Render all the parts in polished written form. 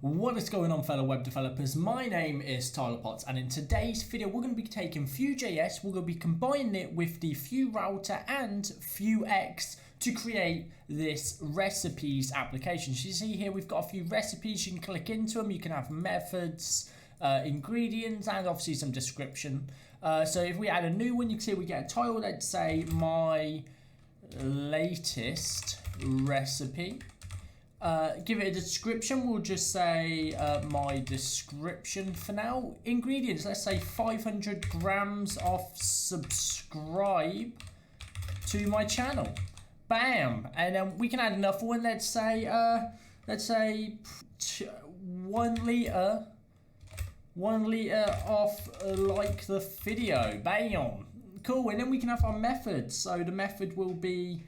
What is going on, fellow web developers? My name is Tyler Potts, and in today's video we're going to be taking Vue JS, we're going to be combining it with the Vue Router and Vuex to create this recipes application. So you see here we've got a few recipes, you can click into them, you can have methods, ingredients, and obviously some description. So if we add a new one, you can see we get a title, let's say my latest recipe. Give it a description, we'll just say my description for now. Ingredients, let's say 500 grams of subscribe to my channel. Bam! And then we can add another one, let's say 1 liter of like the video. Bam! Cool. And then we can have our methods. So the method will be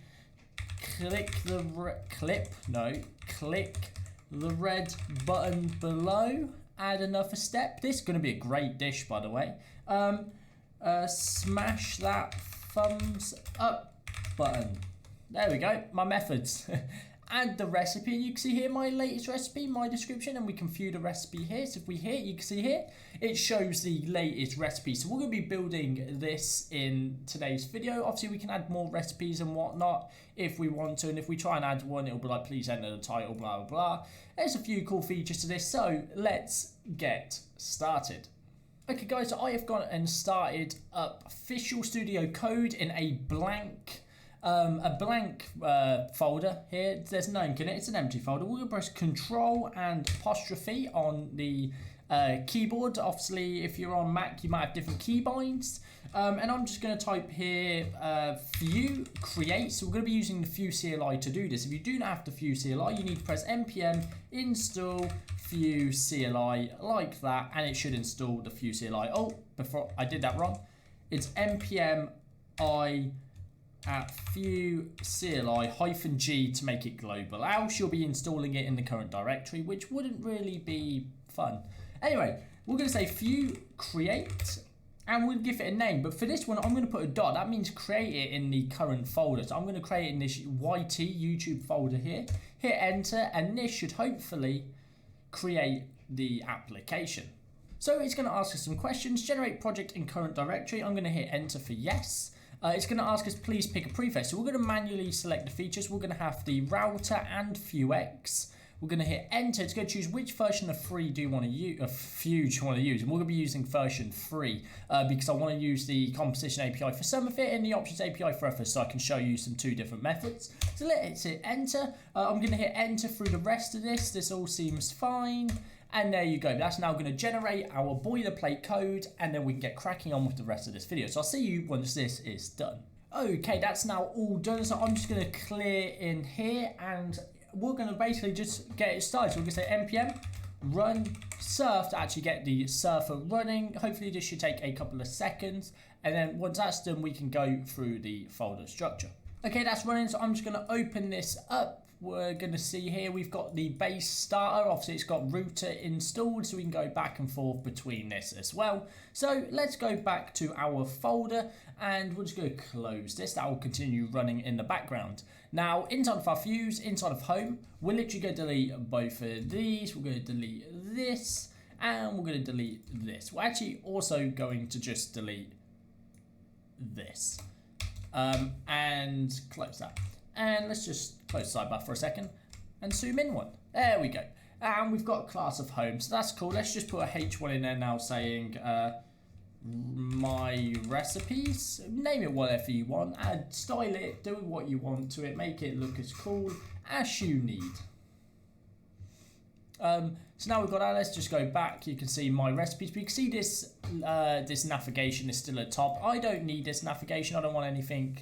click the red button below, add another step. This is going to be a great dish, by the way. Smash that thumbs up button. There we go, my methods. Add the recipe, and you can see here my latest recipe, my description, and we can view the recipe here. So if we hit, you can see here, it shows the latest recipe. So we're going to be building this in today's video. Obviously, we can add more recipes and whatnot if we want to. And if we try and add one, it'll be like, please enter the title, blah, blah, blah. There's a few cool features to this. So let's get started. Okay, guys, so I have gone and started up Visual Studio Code in a blank folder here. There's no ink in it, it's an empty folder. We're going to press Control and apostrophe on the keyboard. Obviously, if you're on Mac, you might have different keybinds. And I'm just going to type here Vue create. So we're going to be using the Vue CLI to do this. If you do not have the Vue CLI, you need to press npm install Vue CLI like that, and it should install the Vue CLI. Oh, before I did that wrong. It's npm I at Vue CLI -G to make it global, else you'll be installing it in the current directory, which wouldn't really be fun. Anyway, we're going to say Vue create, and we'll give it a name, but for this one I'm going to put a dot. That means create it in the current folder. So I'm going to create it in this YT YouTube folder here, hit enter, and this should hopefully create the application. So it's going to ask us some questions. Generate project in current directory. I'm going to hit enter for yes. It's going to ask us please pick a prefix. So we're going to manually select the features. We're going to have the router and Vuex. We're going to hit enter. It's going to choose which version of Vue do you want to use, and we're going to be using version 3 because I want to use the composition API for some of it and the options API for others, so I can show you some 2 different methods. So let's hit enter. I'm going to hit enter through the rest of this. This all seems fine. And there you go. That's now going to generate our boilerplate code, and then we can get cracking on with the rest of this video. So I'll see you once this is done. Okay, that's now all done. So I'm just going to clear in here, and we're going to basically just get it started. So we're going to say npm run surf to actually get the surfer running. Hopefully this should take a couple of seconds, and then once that's done, we can go through the folder structure. Okay, that's running, so I'm just going to open this up. We're going to see here we've got the base starter. Obviously, it's got router installed, so we can go back and forth between this as well. So let's go back to our folder, and we're just going to close this. That will continue running in the background. Now, inside of our views, inside of home, we're literally going to delete both of these. We're going to delete this, and we're going to delete this. We're actually also going to just delete this. And close that. And let's just close the sidebar for a second and zoom in one. There we go. And we've got a class of home, so that's cool. Let's just put a H1 in there now saying my recipes. Name it whatever you want. Add, style it, do what you want to it. Make it look as cool as you need. So now we've got that. Let's just go back. You can see my recipes. But you can see this this navigation is still at top. I don't need this navigation. I don't want anything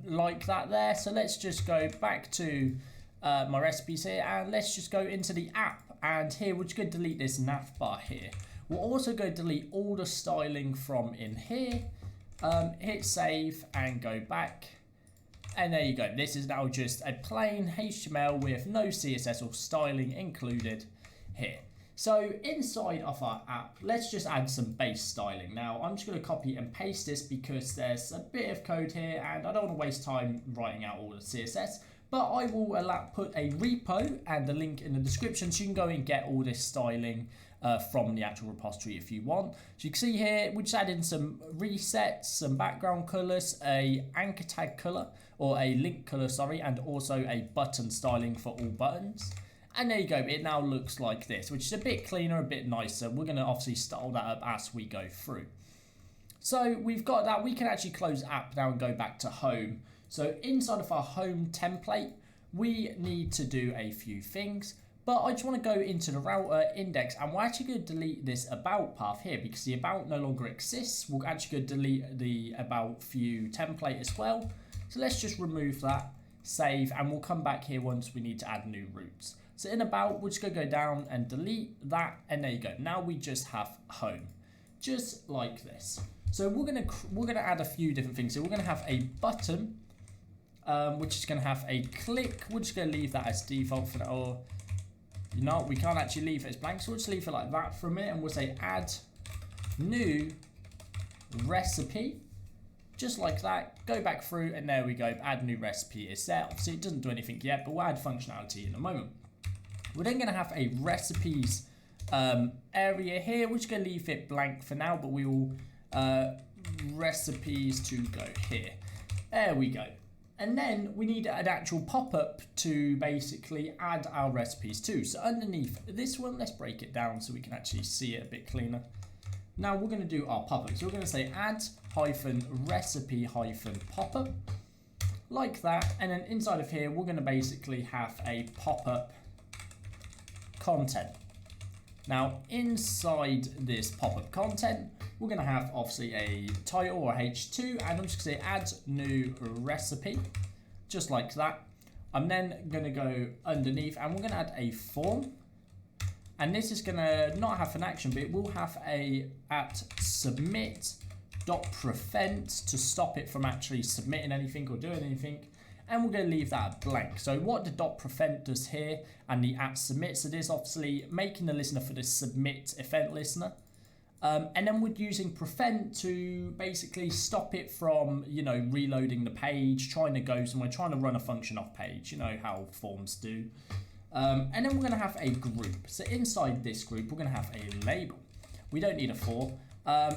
like that there. So let's just go back to my recipes here, and let's just go into the app. And here we're just going to delete this nav bar here. We're also going to delete all the styling from in here. Hit save and go back. And there you go. This is now just a plain HTML with no CSS or styling included here. So inside of our app, let's just add some base styling. Now I'm just going to copy and paste this because there's a bit of code here and I don't want to waste time writing out all the CSS. but I will put a repo and a link in the description so you can go and get all this styling from the actual repository if you want. So you can see here, we just add in some resets, some background colors, a anchor tag color, or a link color, sorry, and also a button styling for all buttons. And there you go, it now looks like this, which is a bit cleaner, a bit nicer. We're going to obviously style that up as we go through. So we've got that. We can actually close app now and go back to home. So inside of our home template, we need to do a few things. But I just want to go into the router index, and we're actually going to delete this about path here because the about no longer exists. We're actually going to delete the about Vue template as well. So let's just remove that, save, and we'll come back here once we need to add new routes. So in about, we're just going to go down and delete that, and there you go. Now we just have home, just like this. So we're gonna add a few different things. So we're gonna have a button, which is gonna have a click. We're just gonna leave that as default for that, or you know, we can't actually leave it as blank, so we'll just leave it like that for a minute, and we'll say add new recipe, just like that. Go back through, and there we go, add new recipe is there. Obviously it doesn't do anything yet, but we'll add functionality in a moment. We're then going to have a recipes area here. We're just going to leave it blank for now, but we will recipes to go here. There we go. And then we need an actual pop-up to basically add our recipes to. So underneath this one, let's break it down so we can actually see it a bit cleaner. Now we're going to do our pop-up. So we're going to say add -recipe -pop-up, like that. And then inside of here, we're going to basically have a pop-up content. Now inside this pop-up content, we're going to have obviously a title or H2, and I'm just going to say add new recipe, just like that. I'm then going to go underneath, and we're going to add a form, and this is going to not have an action, but it will have a @submit.prevent to stop it from actually submitting anything or doing anything. And we're going to leave that blank. So what the .prevent does here, and the @submit, so this obviously making the listener for the submit event listener. And then we're using prevent to basically stop it from, you know, reloading the page, trying to go somewhere, trying to run a function off page, you know how forms do. And then we're going to have a group. So inside this group, we're going to have a label. We don't need a for.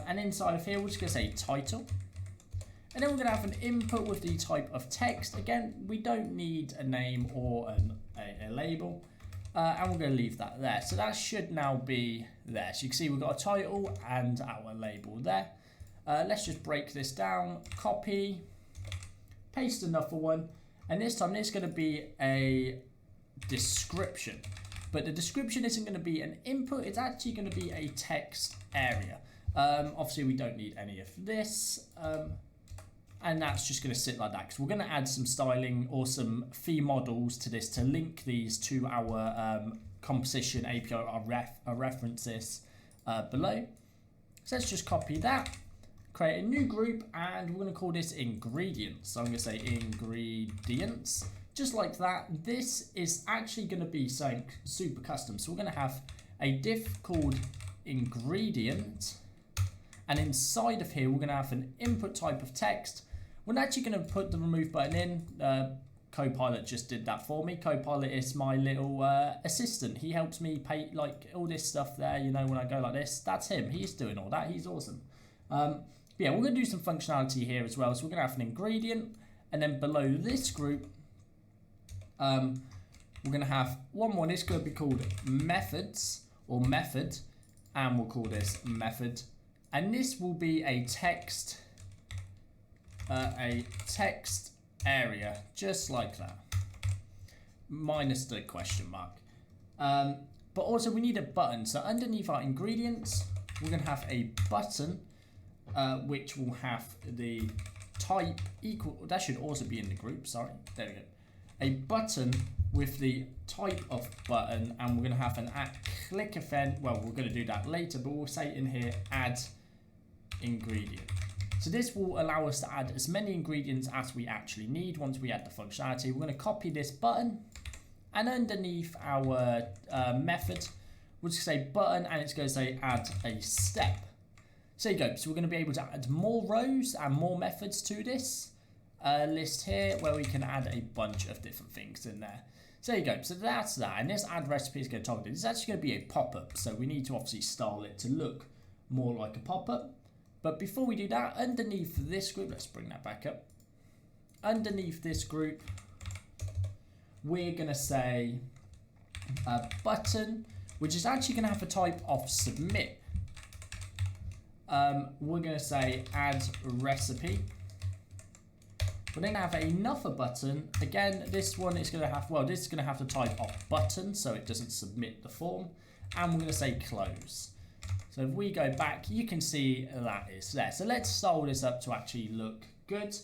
And inside of here, we're just going to say title. And then we're going to have an input with the type of text. Again, we don't need a name or a label. And we're going to leave that there. So that should now be there. So you can see we've got a title and our label there. Let's just break this down. Copy. Paste another one. And this time it's going to be a description. But the description isn't going to be an input. It's actually going to be a text area. Obviously, we don't need any of this. And that's just going to sit like that, because we're going to add some styling or some fee models to this to link these to our composition API, our references below. So let's just copy that, create a new group, and we're going to call this ingredients. So I'm going to say ingredients, just like that. This is actually going to be something super custom. So we're going to have a div called ingredient, and inside of here, we're going to have an input type of text. We're actually going to put the remove button in. Copilot just did that for me. Copilot is my little assistant. He helps me pay like all this stuff there. You know, when I go like this, that's him. He's doing all that. He's awesome. Yeah, we're going to do some functionality here as well. So we're going to have an ingredient, and then below this group, we're going to have one more. It's going to be called methods or method, and we'll call this method. And this will be a text area, just like that, minus the question mark. But also we need a button. So underneath our ingredients, we're going to have a button, which will have the type equal. That should also be in the group. Sorry, there we go. A button with the type of button, and we're going to have an @click event. Well, we're going to do that later, but we'll say in here add ingredient. So this will allow us to add as many ingredients as we actually need once we add the functionality. We're going to copy this button, and underneath our method, we'll just say button, and it's going to say add a step. So there you go. So we're going to be able to add more rows and more methods to this. list here where we can add a bunch of different things in there. So there you go. So that's that. And this add recipe is going to toggle. This is actually going to be a pop-up. So we need to obviously style it to look more like a pop-up. But before we do that, underneath this group, let's bring that back up. Underneath this group, we're going to say a button, which is actually going to have a type of submit. We're going to say add recipe. We're then going to have another button. Again, this one is going to have, well, this is going to have the type of button, so it doesn't submit the form. And we're going to say close. So if we go back, you can see that is there. So let's style this up to actually look good.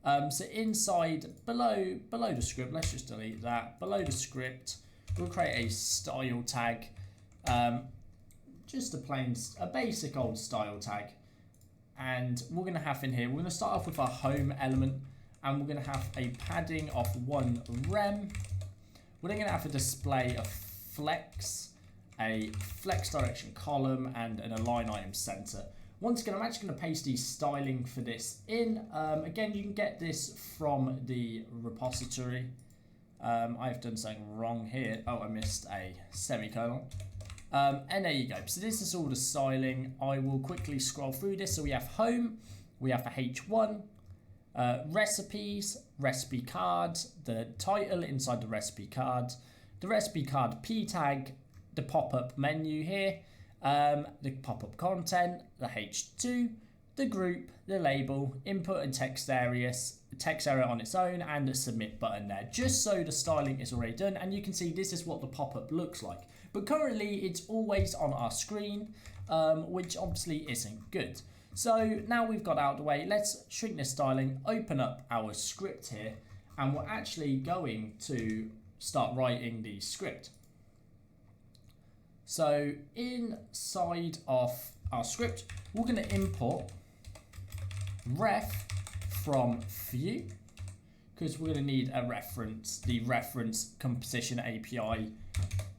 So inside, below the script, let's just delete that. Below the script, we'll create a style tag. Just a basic old style tag. And we're going to have in here, we're going to start off with our home element. And we're going to have a padding of 1 rem. We're then going to have a display of flex, a flex direction column, and an align item center. Once again, I'm actually going to paste the styling for this in. Again, you can get this from the repository. I've done something wrong here. Oh, I missed a semicolon. And there you go. So this is all the styling. I will quickly scroll through this. So we have home, we have the H1, recipes, recipe card, the title inside the recipe card P tag, the pop-up menu here, the pop-up content, the H2, the group, the label, input and text area on its own, and the submit button there, just so the styling is already done. And you can see this is what the pop-up looks like. But currently it's always on our screen, which obviously isn't good. So now we've got out of the way, let's shrink this styling, open up our script here, and we're actually going to start writing the script. So inside of our script, we're going to import ref from Vue, because we're going to need a reference, the reference composition API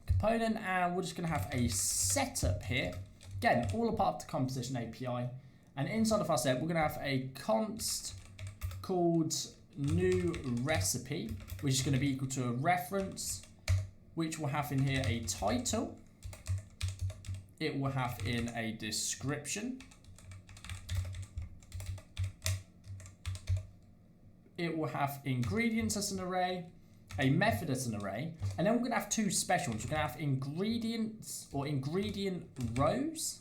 component, and we're just going to have a setup here. Again, all a part of the composition API. And inside of our set, we're going to have a const called new recipe, which is going to be equal to a reference, which will have in here a title. It will have in a description. It will have ingredients as an array, a method as an array, and then we're going to have two special ones. We're going to have ingredients or ingredient rows,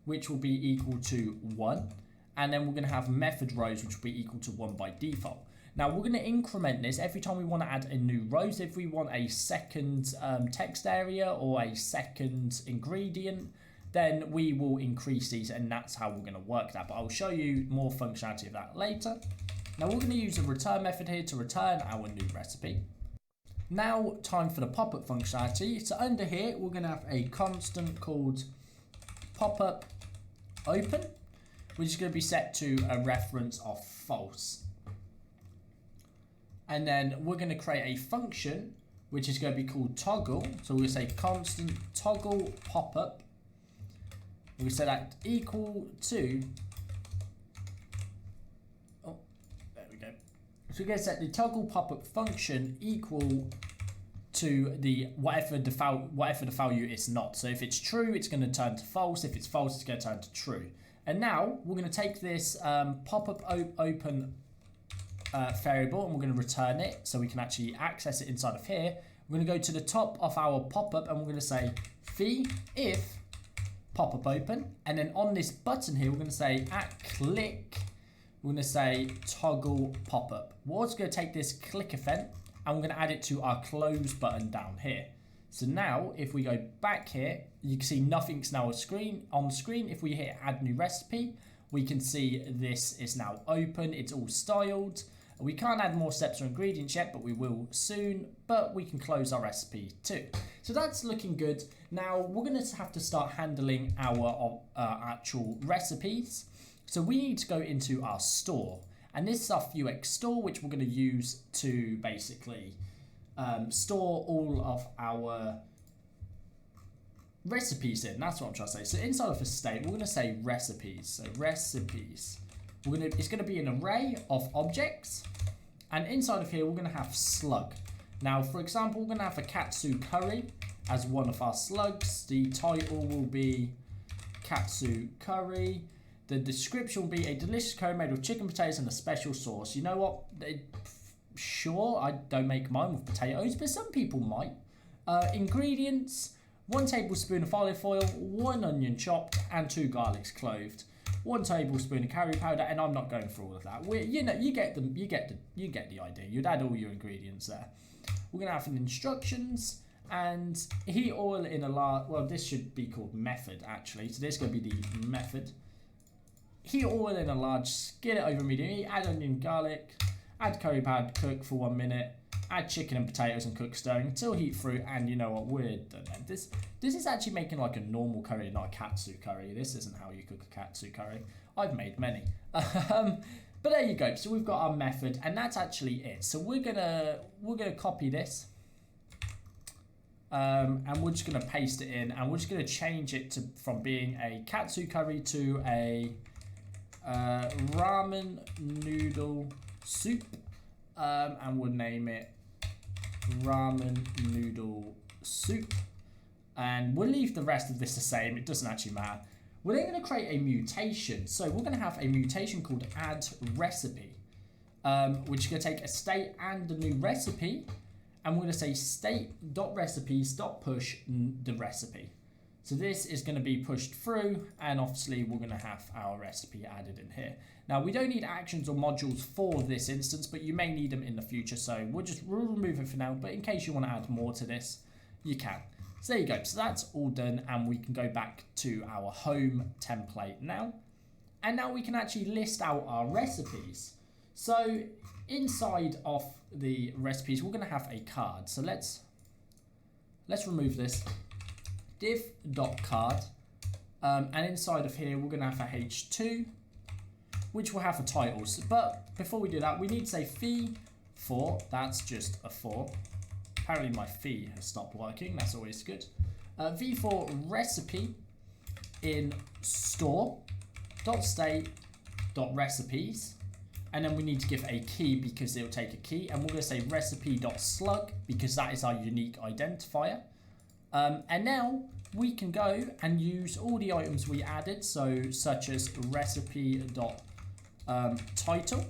which will be equal to 1. And then we're going to have method rows, which will be equal to 1 by default. Now we're going to increment this every time we want to add a new row. So if we want a second text area or a second ingredient, then we will increase these, and that's how we're going to work that. But I'll show you more functionality of that later. Now we're going to use a return method here to return our new recipe. Now time for the pop-up functionality. So under here, we're going to have a constant called pop-up open, which is going to be set to a reference of false. And then we're going to create a function which is going to be called toggle. So we're going to say constant toggle pop-up. We set that equal to, oh, there we go. So we're going to set the toggle pop-up function equal to the whatever the value is not. So if it's true, it's going to turn to false. If it's false, it's going to turn to true. And now we're going to take this pop-up open variable, and we're going to return it so we can actually access it inside of here. We're going to go to the top of our pop-up, and we're going to say if pop-up open, and then on this button here, we're going to say at click, we're going to say toggle pop-up. We're also going to take this click event, and we're going to add it to our close button down here. So now if we go back here, you can see nothing's now on the screen. If we hit add new recipe, we can see this is now open. It's all styled. We can't add more steps or ingredients yet, but we will soon. But we can close our recipe too. So that's looking good. Now we're going to have to start handling our actual recipes. So we need to go into our store. And this is our Vuex store, which we're going to use to basically store all of our recipes in. That's what I'm trying to say. So inside of a state, we're going to say recipes. So recipes It's gonna be an array of objects, and inside of here we're gonna have slug. Now, for example, we're gonna have a katsu curry as one of our slugs. The title will be katsu curry. The description will be a delicious curry made with chicken, potatoes, and a special sauce. You know what? Sure, I don't make mine with potatoes, but some people might. Ingredients: 1 tablespoon of olive oil, 1 onion chopped, and 2 garlics cloved. 1 tablespoon of curry powder, and I'm not going through all of that. You get the idea. You'd add all your ingredients there. We're gonna have an instructions and heat oil in a large. Well, this should be called method actually. So this is gonna be the method. Heat oil in a large skillet over medium heat. Add onion, garlic. Add curry powder, cook for 1 minute. Add chicken and potatoes and cook stirring until heat through. And you know what? We're done. This is actually making like a normal curry, not a katsu curry. This isn't how you cook a katsu curry. I've made many. But there you go. So we've got our method, and that's actually it. So we're gonna copy this, and we're just gonna paste it in, and we're just gonna change it from being a katsu curry to a ramen noodle soup, and we'll name it ramen noodle soup, and we'll leave the rest of this the same. It doesn't actually matter. We're then going to create a mutation. So we're going to have a mutation called add recipe, which is going to take a state and a new recipe, and we're going to say state.recipes.push the recipe. So this is going to be pushed through, and obviously we're going to have our recipe added in here. Now, we don't need actions or modules for this instance, but you may need them in the future, so we'll remove it for now, but in case you want to add more to this, you can. So there you go. So that's all done, and we can go back to our home template now. And now we can actually list out our recipes. So inside of the recipes, we're going to have a card. So let's remove this. Div.card. And inside of here, we're going to have a h2, which will have a title. But before we do that, we need to say fee for, that's just a for. Apparently my fee has stopped working. That's always good. V4 recipe in store.state.recipes. And then we need to give a key because it'll take a key. And we're going to say recipe.slug because that is our unique identifier. And now we can go and use all the items we added. So such as recipe.title.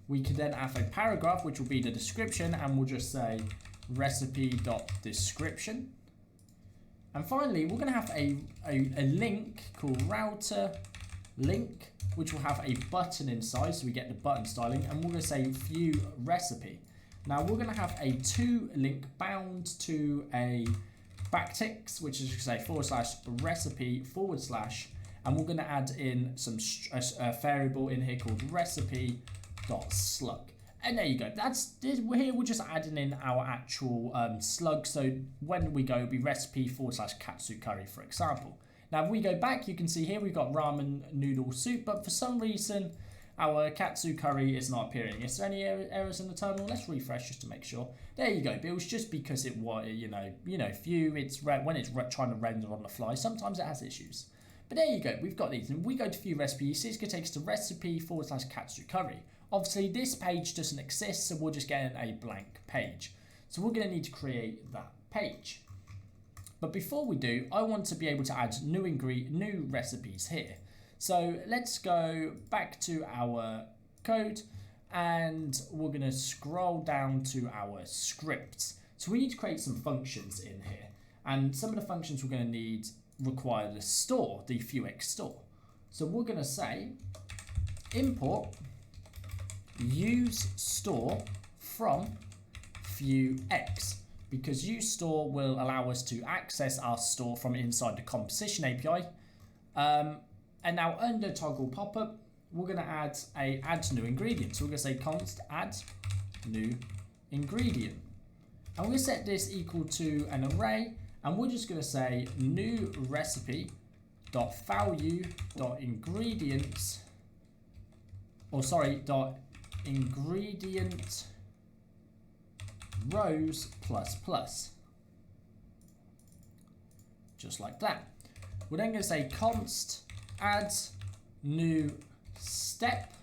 We can then have a paragraph, which will be the description, and we'll just say recipe.description. And finally, we're going to have a link called router link, which will have a button inside, so we get the button styling, and we're going to say view recipe. Now, we're going to have a to link bound to a backticks, which is going to say /recipe/ and we're going to add in a variable in here called recipe.slug. And there you go. Here we're just adding in our actual slug. So when we go, it'll be recipe / katsu curry, for example. Now, if we go back, you can see here we've got ramen noodle soup, but for some reason, our katsu curry is not appearing. Is there any errors in the terminal? Let's refresh just to make sure. There you go. But it was just because it was, Vue, when it's trying to render on the fly, sometimes it has issues. But there you go. We've got these. And we go to Vue recipe. You see it's going to take us to recipe / katsu curry. Obviously, this page doesn't exist, so we're just getting a blank page. So we're going to need to create that page. But before we do, I want to be able to add new recipes here. So let's go back to our code, and we're going to scroll down to our scripts. So we need to create some functions in here. And some of the functions we're going to need require the store, the Vuex store. So we're going to say import use store from Vuex, because use store will allow us to access our store from inside the composition API. And now under toggle pop-up, we're going to add new ingredient. So we're going to say const add new ingredient. And we're going to set this equal to an array, and we're just going to say new recipe dot value dot ingredients, dot ingredient rows ++. Just like that. We're then going to say const add new step,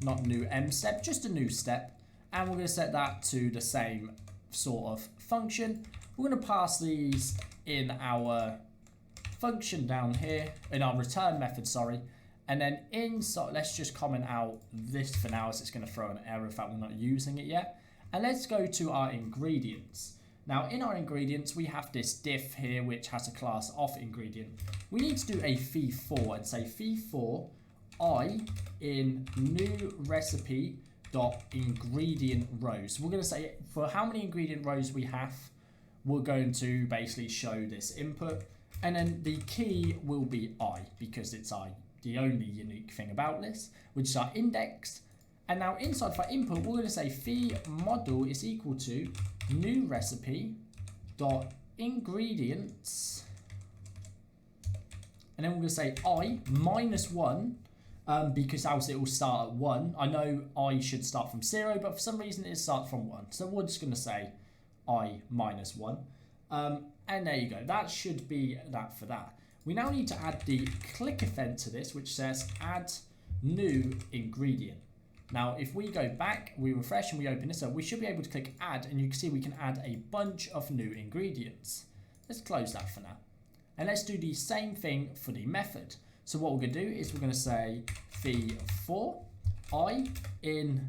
not new m step, just a new step. And we're going to set that to the same sort of function. We're going to pass these in our function down here, in our return method, sorry. And then inside, let's just comment out this for now, as it's going to throw an error if we're not using it yet. And let's go to our ingredients. Now in our ingredients, we have this diff here, which has a class of ingredient. We need to do a fee4 and say fee4 I in new recipe dot ingredient rows. We're going to say for how many ingredient rows we have, we're going to basically show this input. And then the key will be I, because it's the only unique thing about this, which is our index. And now inside of our input, we're going to say fee model is equal to new recipe dot ingredients. And then we're going to say I minus 1, because else it will start at 1. I know I should start from 0, but for some reason it starts from 1. So we're just going to say I minus 1. And there you go. That should be that for that. We now need to add the click event to this, which says add new ingredient. Now, if we go back, we refresh and we open this up, we should be able to click add, and you can see we can add a bunch of new ingredients. Let's close that for now. And let's do the same thing for the method. So what we're going to do is we're going to say fee4 I in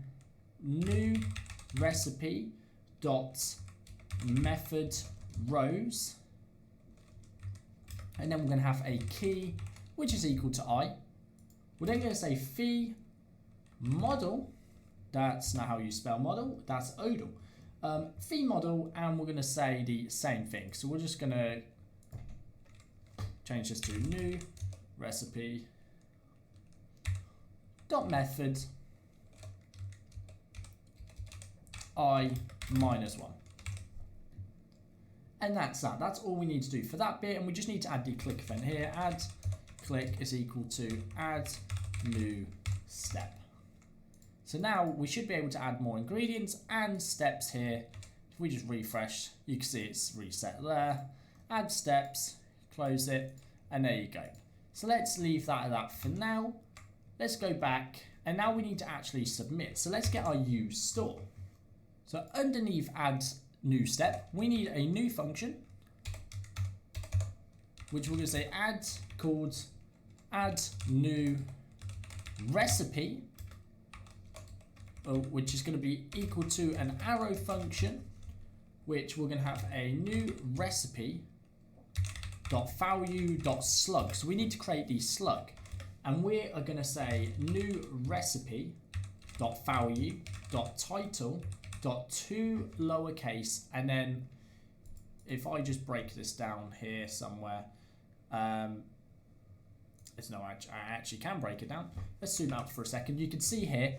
new recipe dot method rows. And then we're going to have a key, which is equal to I. We're then going to say fee model, that's not how you spell model, that's odal. Fee model, and we're going to say the same thing. So we're just going to change this to new recipe dot method I minus 1. And that's that. That's all we need to do for that bit. And we just need to add the click event here. Add click is equal to add new step. So now we should be able to add more ingredients and steps here. If we just refresh, you can see it's reset there. Add steps, close it, and there you go. So let's leave that at that for now. Let's go back, and now we need to actually submit. So let's get our use store. So underneath add new step, we need a new function, which we're going to say add called add new recipe, which is going to be equal to an arrow function, which we're going to have a new recipe dot value dot slug. So we need to create the slug, and we are going to say new recipe dot value dot title dot to lowercase, and then if I just break this down here somewhere, it's no, I actually can break it down. Let's zoom out for a second. You can see here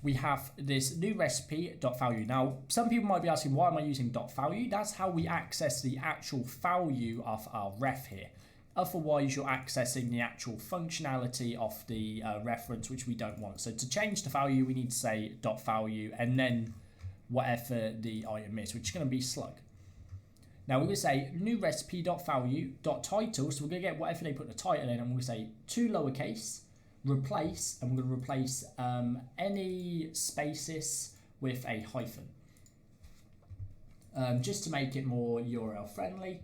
we have this new recipe dot value. Now some people might be asking, why am I using dot value? That's how we access the actual value of our ref here. Otherwise you're accessing the actual functionality of the reference, which we don't want. So to change the value, we need to say dot value and then whatever the item is, which is going to be slug. Now we're going to say new recipe dot value dot title. So we're going to get whatever they put the title in, and we're going to say to lowercase, replace, and we're going to replace any spaces with a hyphen, just to make it more URL friendly.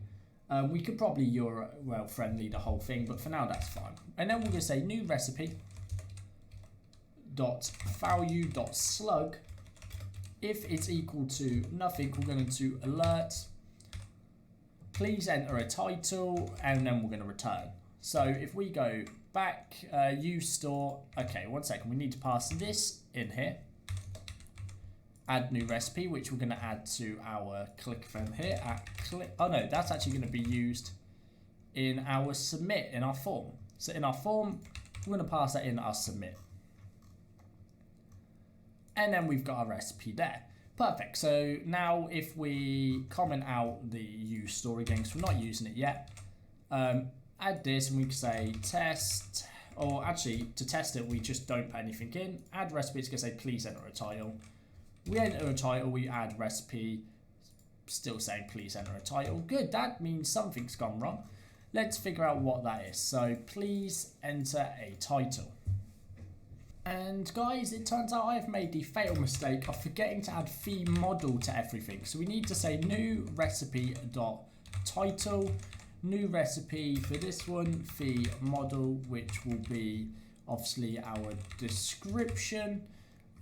We could probably URL friendly the whole thing, but for now that's fine. And then we're going to say new recipe dot value dot slug. If it's equal to nothing, we're going to alert, please enter a title, and then we're going to return. So if we go back, use store, okay, 1 second, we need to pass this in here. Add new recipe, which we're going to add to our click event here at click. Oh no, that's actually going to be used in our submit, in our form. So in our form, we're going to pass that in our submit. And then we've got our recipe there. Perfect. So now if we comment out the use store again, because we're not using it yet, add this, and we can say test, or actually to test it, we just don't put anything in. Add recipe, it's going to say please enter a title. We enter a title, we add recipe, still saying please enter a title. Good, that means something's gone wrong. Let's figure out what that is. So please enter a title. And guys, it turns out I've made the fatal mistake of forgetting to add fee model to everything. So we need to say new recipe dot title, new recipe for this one, fee model, which will be obviously our description.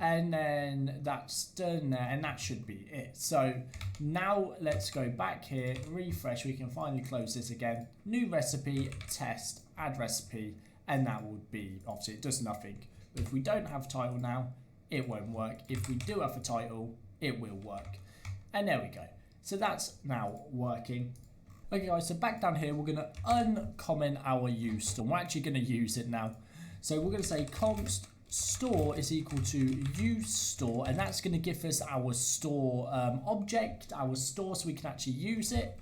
And then that's done there, and that should be it. So now let's go back here, refresh, we can finally close this again. New recipe, test, add recipe, and that would be, obviously it does nothing. But if we don't have title now, it won't work. If we do have a title, it will work. And there we go. So that's now working. Okay guys, so back down here, we're gonna uncomment our use store. We're actually gonna use it now. So we're gonna say const store is equal to use store, and that's going to give us our store object, our store, so we can actually use it.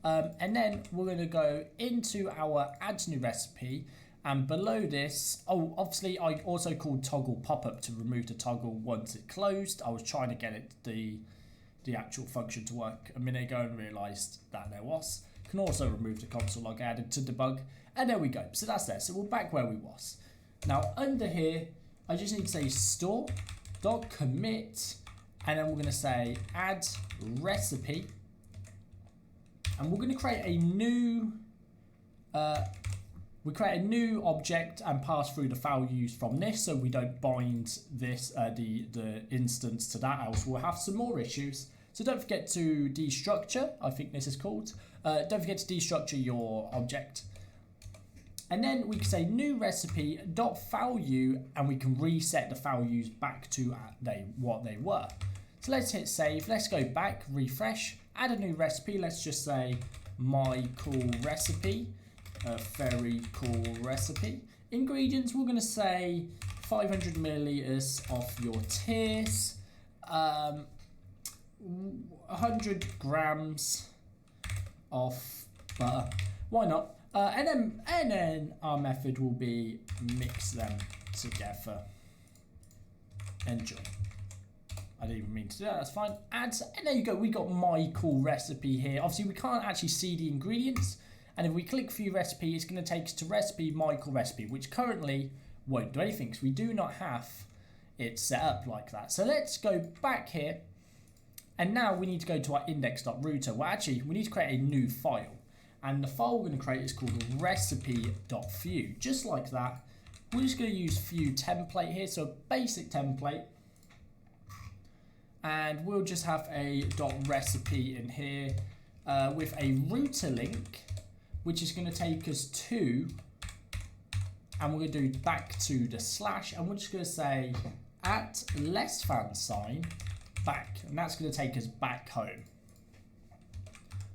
And then we're going to go into our add new recipe, and below this, oh, obviously I also called toggle pop-up to remove the toggle once it closed. I was trying to get it the actual function to work a minute ago and realized that there was. Can also remove the console log added to debug, and there we go. So that's there. So we're back where we was. Now under here, I just need to say store.commit, and then we're going to say add recipe, and we're going to create a new object and pass through the values from this, so we don't bind this the instance to that, else we'll have some more issues. So don't forget to destructure, I think this is called. Don't forget to destructure your object. And then we can say new recipe dot value, and we can reset the values back to what they were. So let's hit save. Let's go back, refresh, add a new recipe. Let's just say my cool recipe, a very cool recipe. Ingredients, we're going to say 500 milliliters of your tears, 100 grams of butter. Why not? And then our method will be mix them together. Enjoy. I didn't even mean to do that, that's fine. Add, and there you go, we got my cool recipe here. Obviously we can't actually see the ingredients, and if we click view recipe, it's going to take us to recipe, my cool recipe, which currently won't do anything, because we do not have it set up like that. So let's go back here, and now we need to go to our index.router. Well, actually, we need to create a new file. And the file we're going to create is called recipe.vue. Just like that. We're just going to use Vue template here, so a basic template. And we'll just have a .recipe in here with a router link, which is going to take us to, and we're going to do back to the slash, and we're just going to say at sign back, and that's going to take us back home.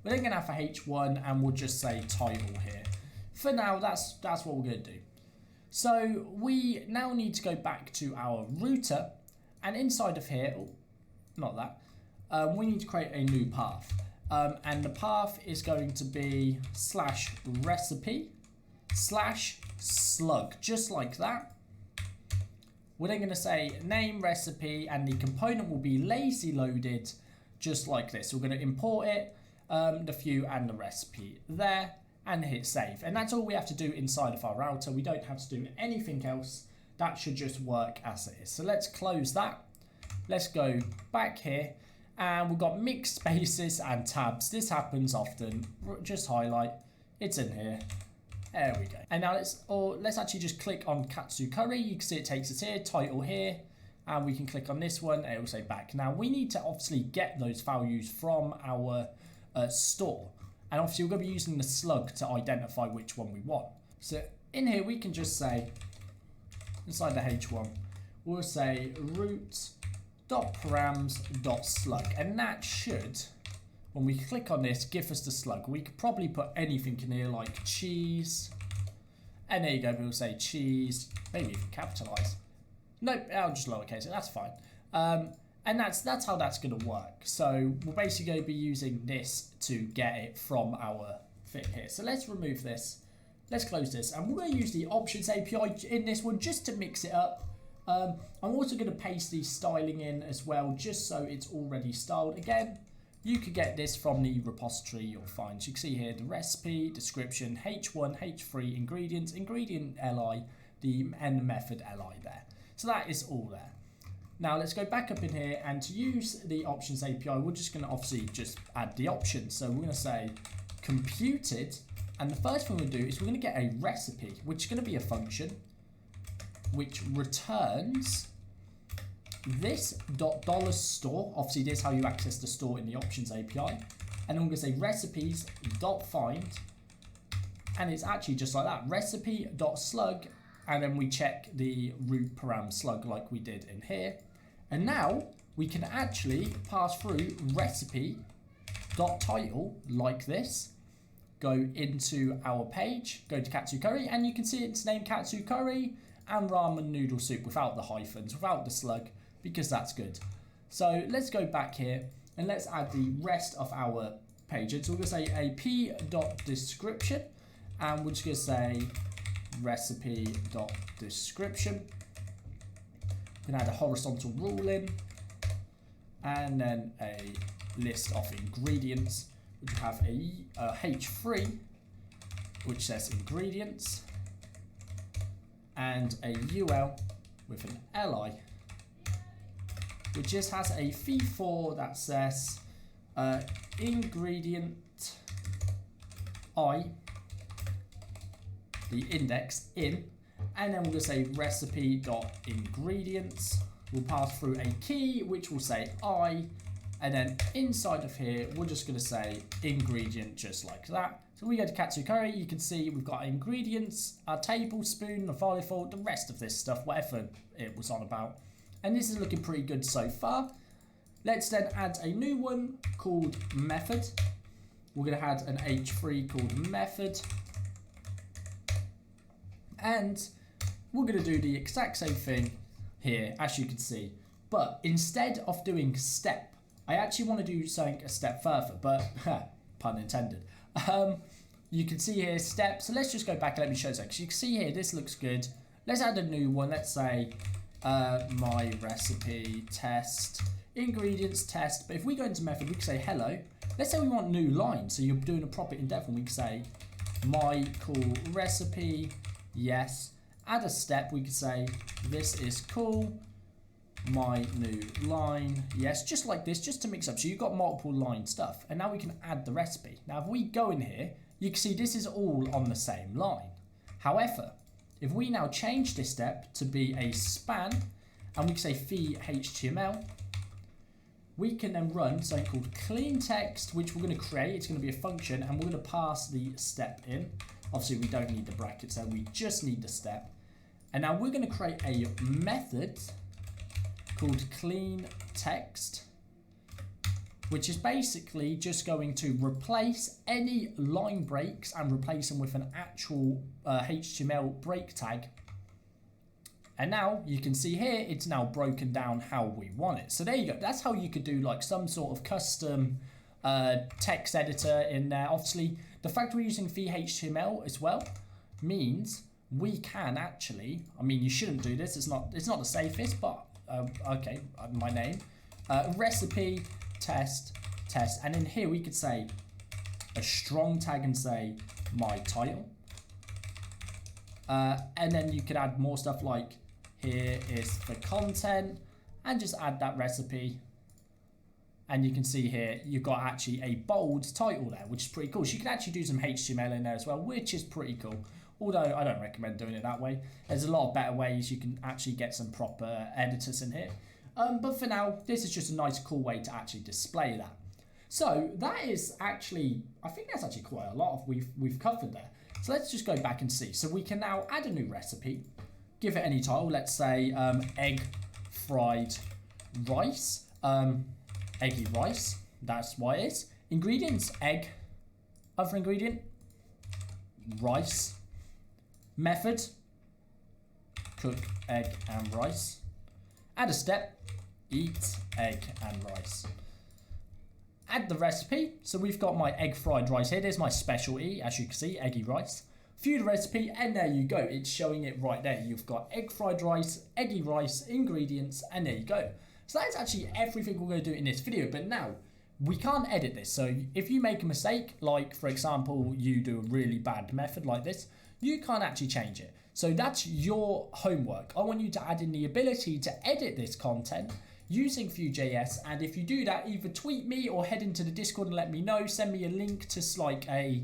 We're then going to have for H1, and we'll just say title here. For now, that's what we're going to do. So we now need to go back to our router, and inside of here, oh, not that, we need to create a new path. And the path is going to be /recipe/slug, just like that. We're then going to say name recipe, and the component will be lazy loaded, just like this. We're going to import it, the Vue and the recipe there, and hit save. And that's all we have to do inside of our router. We don't have to do anything else. That should just work as it is. So let's close that. Let's go back here, and we've got mixed spaces and tabs. This happens often. Just highlight, it's in here. There we go. And now let's actually just click on Katsu Curry. You can see it takes us here, title here, and we can click on this one, and it will say back. Now we need to obviously get those values from our store, and obviously we're going to be using the slug to identify which one we want. So in here we can just say, inside the H1, we'll say root.params.slug, and that should, when we click on this, give us the slug. We could probably put anything in here like cheese, and there you go, we'll say cheese, maybe even capitalize. Nope, I'll just lowercase it, that's fine. And that's how that's going to work. So we're basically going to be using this to get it from our thing here. So let's remove this. Let's close this. And we're going to use the options API in this one just to mix it up. I'm also going to paste the styling in as well, just so it's already styled. Again, you could get this from the repository you'll find. So you can see here the recipe, description, H1, H3, ingredients, ingredient li, and the method li there. So that is all there. Now let's go back up in here, and to use the options API, we're just going to obviously just add the options. So we're going to say computed, and the first thing we'll do is we're going to get a recipe, which is going to be a function which returns this $store. Obviously, this is how you access the store in the options API. And then we're going to say recipes.find, and it's actually just like that, recipe.slug, and then we check the root param slug like we did in here. And now we can actually pass through recipe.title like this, go into our page, go to katsu curry, and you can see it's named katsu curry and ramen noodle soup without the hyphens, without the slug, because that's good. So let's go back here and let's add the rest of our page. So we're going to say a p.description, and we're just going to say recipe.description. We're going to add a horizontal rule in, and then a list of ingredients, which will have a h3, which says ingredients, and a ul with an li, which just has a v4 that says ingredient I, the index in, and then we're going to say recipe.ingredients. We'll pass through a key which will say I, and then inside of here we're just going to say ingredient just like that. So we go to katsu curry, you can see we've got ingredients, a tablespoon, a volleyball, the rest of this stuff, whatever it was on about. And this is looking pretty good so far. Let's then add a new one called method. We're going to add an h3 called method. And we're going to do the exact same thing here, as you can see. But instead of doing step, I actually want to do something a step further, but pun intended. You can see here step. So let's just go back and let me show you. So you can see here, this looks good. Let's add a new one. Let's say my recipe test, ingredients test. But if we go into method, we can say hello. Let's say we want new line. So you're doing a proper in-depth one. We can say my cool recipe, yes. Add a step. We could say this is cool, my new line, yes. Just like this, just to mix up. So you've got multiple line stuff. And now we can add the recipe. Now if we go in here, you can see this is all on the same line. However, if we now change this step to be a span, and we can say phi HTML, we can then run something called clean text, which we're going to create. It's going to be a function, and we're going to pass the step in. Obviously, we don't need the brackets, so we just need the step. And now we're going to create a method called clean text, which is basically just going to replace any line breaks and replace them with an actual HTML break tag. And now you can see here, it's now broken down how we want it. So there you go. That's how you could do like some sort of custom text editor in there. Obviously, the fact we're using VHTML as well means we can actually, I mean, you shouldn't do this. It's not the safest, but okay, my name, recipe, test, and in here we could say a strong tag and say my title, and then you could add more stuff like here is the content, and just add that recipe, and you can see here you've got actually a bold title there, which is pretty cool. So you can actually do some HTML in there as well, which is pretty cool, although I don't recommend doing it that way. There's a lot of better ways you can actually get some proper editors in here. But for now, this is just a nice, cool way to actually display that. So that is actually, I think that's actually quite a lot of we've covered there. So let's just go back and see. So we can now add a new recipe, give it any title. Let's say egg fried rice, eggy rice. That's what it is. Ingredients: egg. Other ingredient: rice. Method: cook egg and rice. Add a step: eat egg and rice. Add the recipe. So we've got my egg fried rice here. There's my specialty, as you can see, eggy rice. View the recipe, and there you go. It's showing it right there. You've got egg fried rice, eggy rice, ingredients, and there you go. So that's actually everything we're going to do in this video. But now, we can't edit this. So if you make a mistake, like for example, you do a really bad method like this, you can't actually change it. So that's your homework. I want you to add in the ability to edit this content using Vue JS, and if you do that, either tweet me or head into the Discord and let me know. Send me a link to like a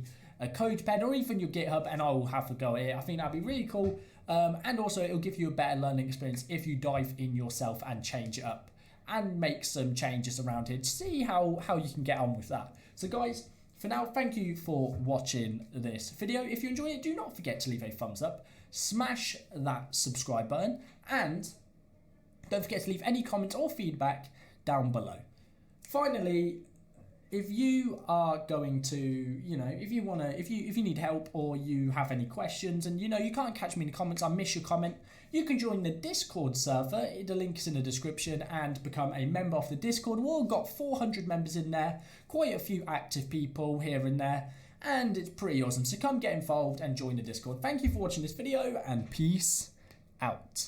code pen or even your GitHub, and I will have a go at it. I think that'd be really cool, and also it'll give you a better learning experience if you dive in yourself and change it up and make some changes around it. See how you can get on with that. So guys, for now, thank you for watching this video. If you enjoy it, do not forget to leave a thumbs up, smash that subscribe button, and don't forget to leave any comments or feedback down below. Finally, if you are going to, if you need help or you have any questions and you can't catch me in the comments, I miss your comment, you can join the Discord server. The link is in the description, and become a member of the Discord. We've all got 400 members in there, quite a few active people here and there, and it's pretty awesome. So come get involved and join the Discord. Thank you for watching this video, and peace out.